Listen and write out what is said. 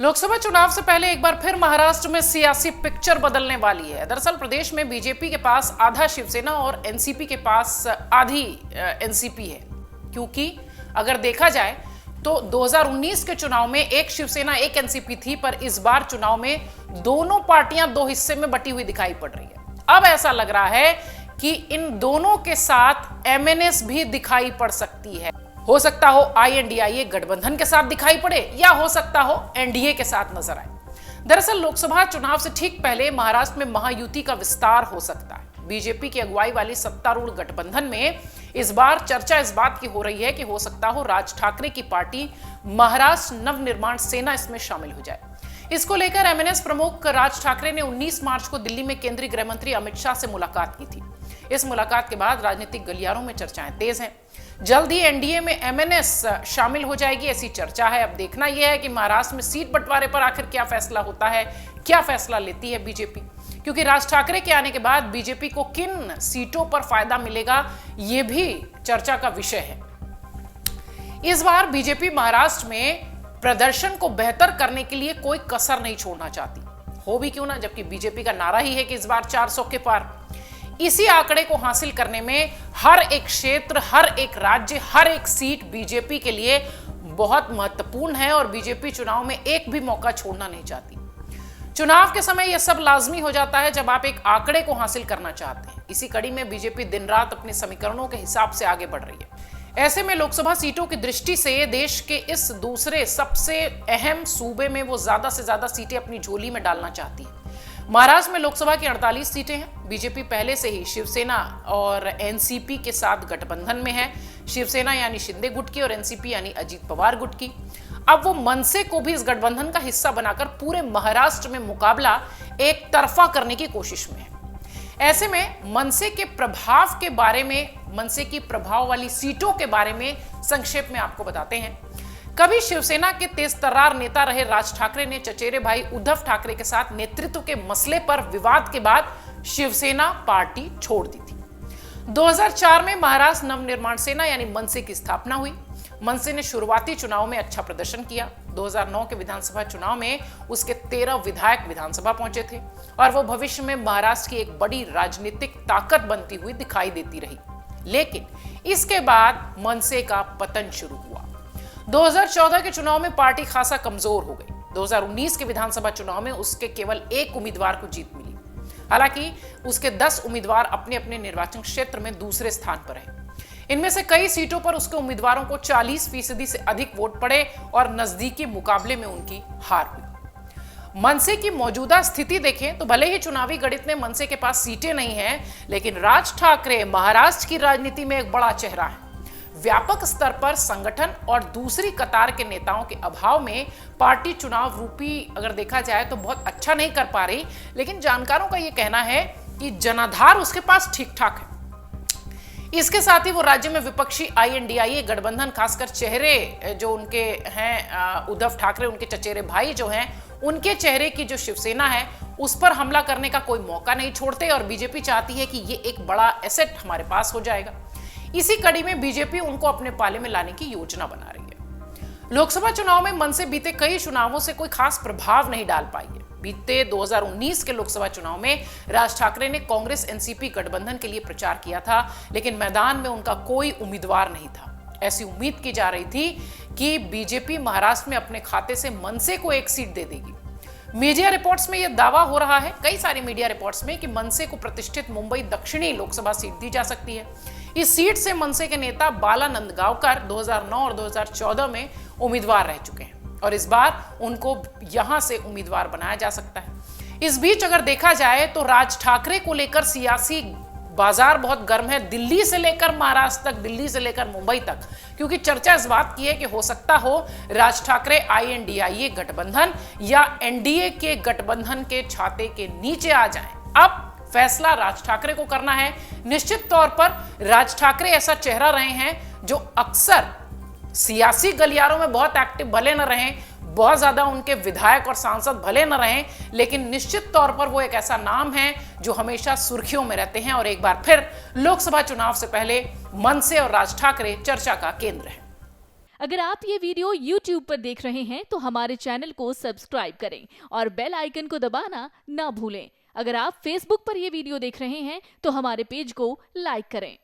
लोकसभा चुनाव से पहले एक बार फिर महाराष्ट्र में सियासी पिक्चर बदलने वाली है। दरअसल प्रदेश में बीजेपी के पास आधा शिवसेना और एनसीपी के पास आधी एनसीपी है, क्योंकि अगर देखा जाए तो 2019 के चुनाव में एक शिवसेना एक एनसीपी थी, पर इस बार चुनाव में दोनों पार्टियां दो हिस्से में बटी हुई दिखाई पड़ रही है। अब ऐसा लग रहा है कि इन दोनों के साथ एमएनएस भी दिखाई पड़ सकती है। हो सकता हो आईएनडीआईए गठबंधन के साथ दिखाई पड़े या हो सकता हो एनडीए के साथ नजर आए। दरअसल लोकसभा चुनाव से ठीक पहले महाराष्ट्र में महायुति का विस्तार हो सकता है। बीजेपी की अगुवाई वाली सत्तारूढ़ गठबंधन में इस बार चर्चा इस बात की हो रही है कि हो सकता हो राज ठाकरे की पार्टी महाराष्ट्र नवनिर्माण सेना इसमें शामिल हो जाए। इसको लेकर एमएनएस प्रमुख राज ठाकरे ने 19 मार्च को दिल्ली में केंद्रीय गृह मंत्री अमित शाह से मुलाकात की थी। इस मुलाकात के बाद राजनीतिक गलियारों में चर्चाएं तेज हैं। जल्द ही एनडीए में एमएनएस शामिल हो जाएगी, ऐसी चर्चा है। अब देखना यह है कि महाराष्ट्र में सीट बंटवारे पर आखिर क्या फैसला होता है, क्या फैसला लेती है बीजेपी, क्योंकि राज ठाकरे के आने के बाद बीजेपी को किन सीटों पर फायदा मिलेगा, यह भी चर्चा का विषय है। इस बार बीजेपी महाराष्ट्र में प्रदर्शन को बेहतर करने के लिए कोई कसर नहीं छोड़ना चाहती, हो भी क्यों ना, जबकि बीजेपी का नारा ही है कि इस बार 400 के पार। इसी आंकड़े को हासिल करने में हर एक क्षेत्र, हर एक राज्य, हर एक सीट बीजेपी के लिए बहुत महत्वपूर्ण है और बीजेपी चुनाव में एक भी मौका छोड़ना नहीं चाहती। चुनाव के समय यह सब लाजमी हो जाता है जब आप एक आंकड़े को हासिल करना चाहते हैं। इसी कड़ी में बीजेपी दिन रात अपने समीकरणों के हिसाब से आगे बढ़ रही है। ऐसे में लोकसभा सीटों की दृष्टि से देश के इस दूसरे सबसे अहम सूबे में वो ज्यादा से ज्यादा सीटें अपनी झोली में डालना चाहती है। महाराष्ट्र में लोकसभा की 48 सीटें हैं। बीजेपी पहले से ही शिवसेना और एनसीपी के साथ गठबंधन में है। शिवसेना यानी शिंदे गुट की और एनसीपी यानी अजीत पवार गुट की। अब वो मनसे को भी इस गठबंधन का हिस्सा बनाकर पूरे महाराष्ट्र में मुकाबला एक तरफा करने की कोशिश में है। ऐसे में मनसे के प्रभाव के बारे में, मनसे की प्रभाव वाली सीटों के बारे में संक्षेप में आपको बताते हैं। कभी शिवसेना के तेज तर्रार नेता रहे राज ठाकरे ने चचेरे भाई उद्धव ठाकरे के साथ नेतृत्व के मसले पर विवाद के बाद शिवसेना पार्टी छोड़ दी थी। 2004 में महाराष्ट्र नवनिर्माण सेना यानी मनसे की स्थापना हुई। मनसे ने शुरुआती चुनाव में अच्छा प्रदर्शन किया। 2009 के विधानसभा चुनाव में उसके 13 विधायक विधानसभा पहुंचे थे और वो भविष्य में महाराष्ट्र की एक बड़ी राजनीतिक ताकत बनती हुई दिखाई देती रही। लेकिन इसके बाद मनसे का पतन शुरू हुआ। 2014 के चुनाव में पार्टी खासा कमजोर हो गई। 2019 के विधानसभा चुनाव में उसके केवल एक उम्मीदवार को जीत मिली। हालांकि उसके 10 उम्मीदवार अपने अपने निर्वाचन क्षेत्र में दूसरे स्थान पर रहे। इनमें से कई सीटों पर उसके उम्मीदवारों को 40% से अधिक वोट पड़े और नजदीकी मुकाबले में उनकी हार हुई। मनसे की मौजूदा स्थिति देखें तो भले ही चुनावी गणित में मनसे के पास सीटें नहीं हैं, लेकिन राज ठाकरे महाराष्ट्र की राजनीति में एक बड़ा चेहरा है। व्यापक स्तर पर संगठन और दूसरी कतार के नेताओं के अभाव में पार्टी चुनाव रूपी अगर देखा जाए तो बहुत अच्छा नहीं कर पा रही, लेकिन जानकारों का यह कहना है कि जनाधार उसके पास ठीक ठाक है। इसके साथ ही वो राज्य में विपक्षी आईएनडीआईए गठबंधन, खासकर चेहरे जो उनके हैं उद्धव ठाकरे, उनके चचेरे भाई जो हैं, उनके चेहरे की जो शिवसेना है उस पर हमला करने का कोई मौका नहीं छोड़ते और बीजेपी चाहती है कि ये एक बड़ा एसेट हमारे पास हो जाएगा। इसी कड़ी में बीजेपी उनको अपने पाले में लाने की योजना बना रही है। लोकसभा चुनाव में मनसे बीते कई चुनावों से कोई खास प्रभाव नहीं डाल पाई है। बीते 2019 के लोकसभा चुनाव में राज ठाकरे ने कांग्रेस एनसीपी गठबंधन के लिए प्रचार किया था, लेकिन मैदान में उनका कोई उम्मीदवार नहीं था। ऐसी उम्मीद की जा रही थी कि बीजेपी महाराष्ट्र में अपने खाते से मनसे को एक सीट दे देगी। मीडिया रिपोर्ट्स में यह दावा हो रहा है, कई सारी मीडिया रिपोर्ट्स में, कि मनसे को प्रतिष्ठित मुंबई दक्षिणी लोकसभा सीट दी जा सकती है। इस सीट से मनसे के नेता बाला नंदगांवकर 2009 और 2014 में उम्मीदवार रह चुके हैं और इस बार उनको यहां से उम्मीदवार बनाया जा सकता है। इस बीच अगर देखा जाए तो राज ठाकरे को लेकर सियासी बाजार बहुत गर्म है, दिल्ली से लेकर महाराष्ट्र तक, दिल्ली से लेकर मुंबई तक, क्योंकि चर्चा इस बात की है कि हो सकता हो राज ठाकरे आईएनडीआईए गठबंधन या एनडीए के गठबंधन के छाते के नीचे आ जाएं। अब फैसला राज ठाकरे को करना है। निश्चित तौर पर राज ठाकरे ऐसा चेहरा रहे हैं जो अक्सर सियासी गलियारों में बहुत एक्टिव भले न रहें, बहुत ज्यादा उनके विधायक और सांसद भले न रहें, लेकिन निश्चित तौर पर वो एक ऐसा नाम है जो हमेशा सुर्खियों में रहते हैं और एक बार फिर लोकसभा चुनाव से पहले मनसे और राज ठाकरे चर्चा का केंद्र है। अगर आप ये वीडियो YouTube पर देख रहे हैं तो हमारे चैनल को सब्सक्राइब करें और बेल आइकन को दबाना ना भूलें। अगर आप Facebook पर ये वीडियो देख रहे हैं तो हमारे पेज को लाइक करें।